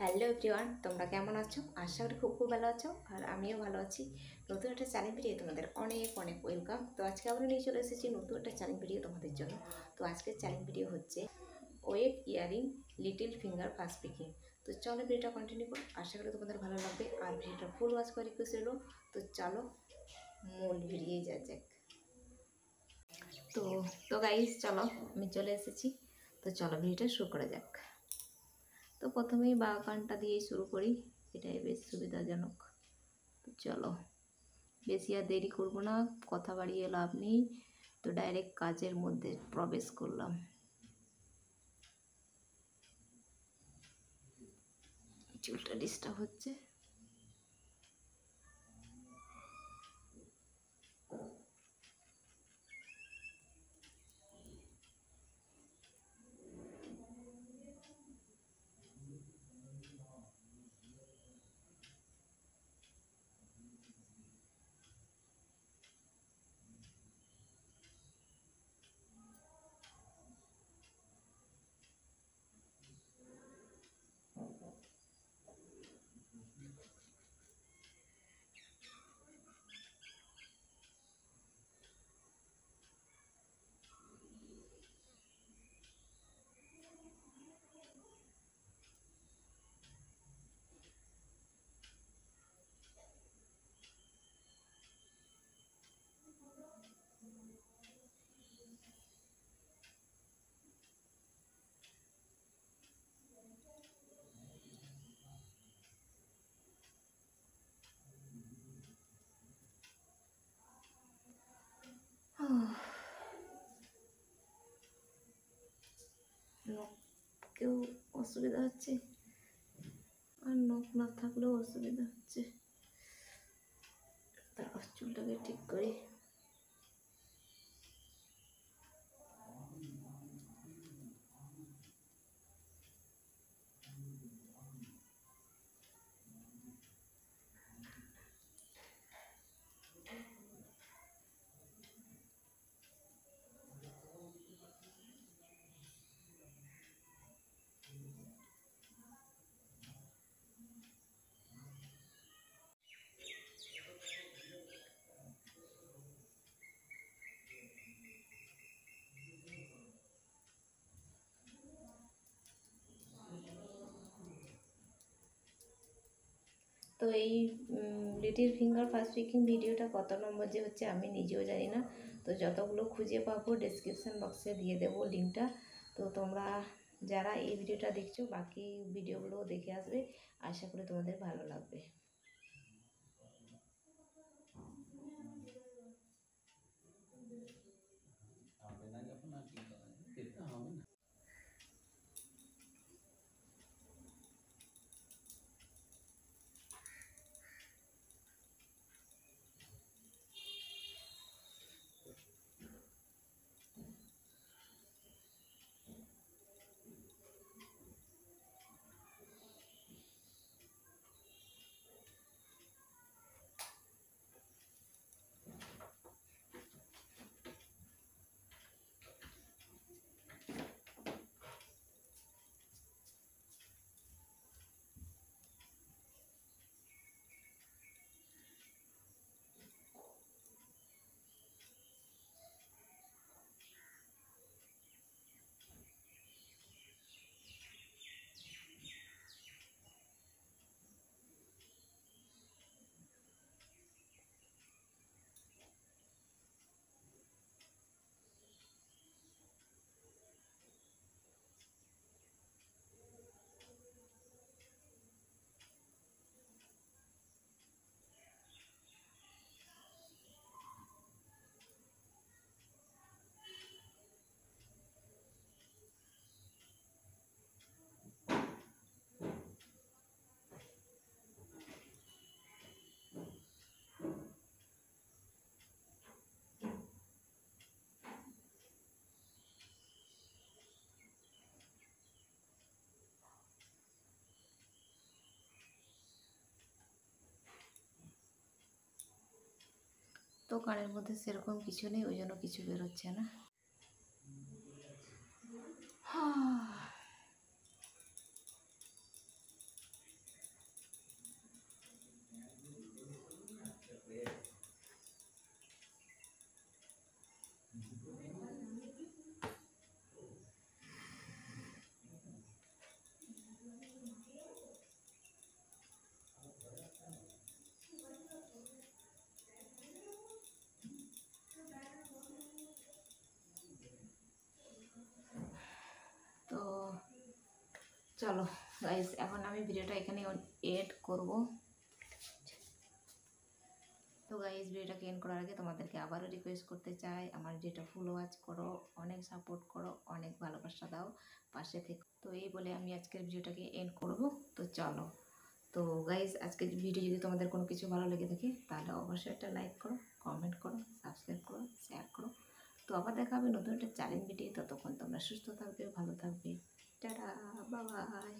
Hello everyone, তোমরা কেমন আছো? আশা করি খুব ভালো আছো আর আমিও ভালো আছি। নতুন একটা চ্যালেঞ্জ ভিডিও তোমাদের অনেক অনেক ওয়েলকাম। তো আজকে আমরা নিয়ে চলে এসেছি নতুন একটা চ্যালেঞ্জ ভিডিও তোমাদের জন্য। তো আজকের চ্যালেঞ্জ ভিডিও হচ্ছে weight earring little finger fast picking. তো চলো ভিডিওটা কন্টিনিউ করো, আশা করি তোমাদের ভালো লাগবে আর ভিডিওটা ফুল ওয়াচ করে রিকোয়েস্ট রইলো। তো চলো মূল ভিডিও যাক। তো তো গাইস চলো, আমি চলে এসেছি। তো চলো ভিডিওটা শুরু করা যাক। তো প্রথমেই বাগানটা দিয়ে শুরু করি, এটাই বেশ সুবিধাজনক। তো চলো বেশি আর দেরি করব না, কথা বাড়িয়ে লাভ নেই। তো ডাইরেক্ট কাজের মধ্যে প্রবেশ করলাম। চুলটা ডিস্টার্ব হচ্ছে। নখকেও অসুবিধা হচ্ছে, আর নখ না থাকলেও অসুবিধা হচ্ছে। তারপর চুলটাকে ঠিক করি। তো এই লিটিল ফিঙ্গার ফার্স্ট পিকিং ভিডিওটা কত নম্বর যে হচ্ছে আমি নিজেও জানি না। তো যতগুলো খুঁজে পাবো ডেসক্রিপশান বক্সে দিয়ে দেবো লিঙ্কটা। তো তোমরা যারা এই ভিডিওটা দেখছো বাকি ভিডিওগুলোও দেখে আসবে, আশা করি তোমাদের ভালো লাগবে। তো কানের মধ্যে সেরকম কিছু নেই, ওই জন্য কিছু বেরোচ্ছে না। চলো গাইস, এখন আমি ভিডিওটা এখানে এড করব। তো গাইস, ভিডিওটাকে এন্ড করার আগে তোমাদেরকে আবারও রিকোয়েস্ট করতে চাই, আমার ভিডিওটা ফুল ওয়াচ করো, অনেক সাপোর্ট করো, অনেক ভালোবাসা দাও, পাশে থেকে। তো এই বলে আমি আজকের ভিডিওটাকে এন্ড করব। তো চলো, তো গাইস, আজকের ভিডিও যদি তোমাদের কোনো কিছু ভালো লেগে থাকে তাহলে অবশ্যই একটা লাইক করো, কমেন্ট করো, সাবস্ক্রাইব করো, শেয়ার করো। তো আবার দেখা হবে নতুন একটা চ্যালেঞ্জ ভিডিও। ততক্ষণ তোমরা সুস্থ থাকবে, ভালো থাকবে। Tata, bye bye.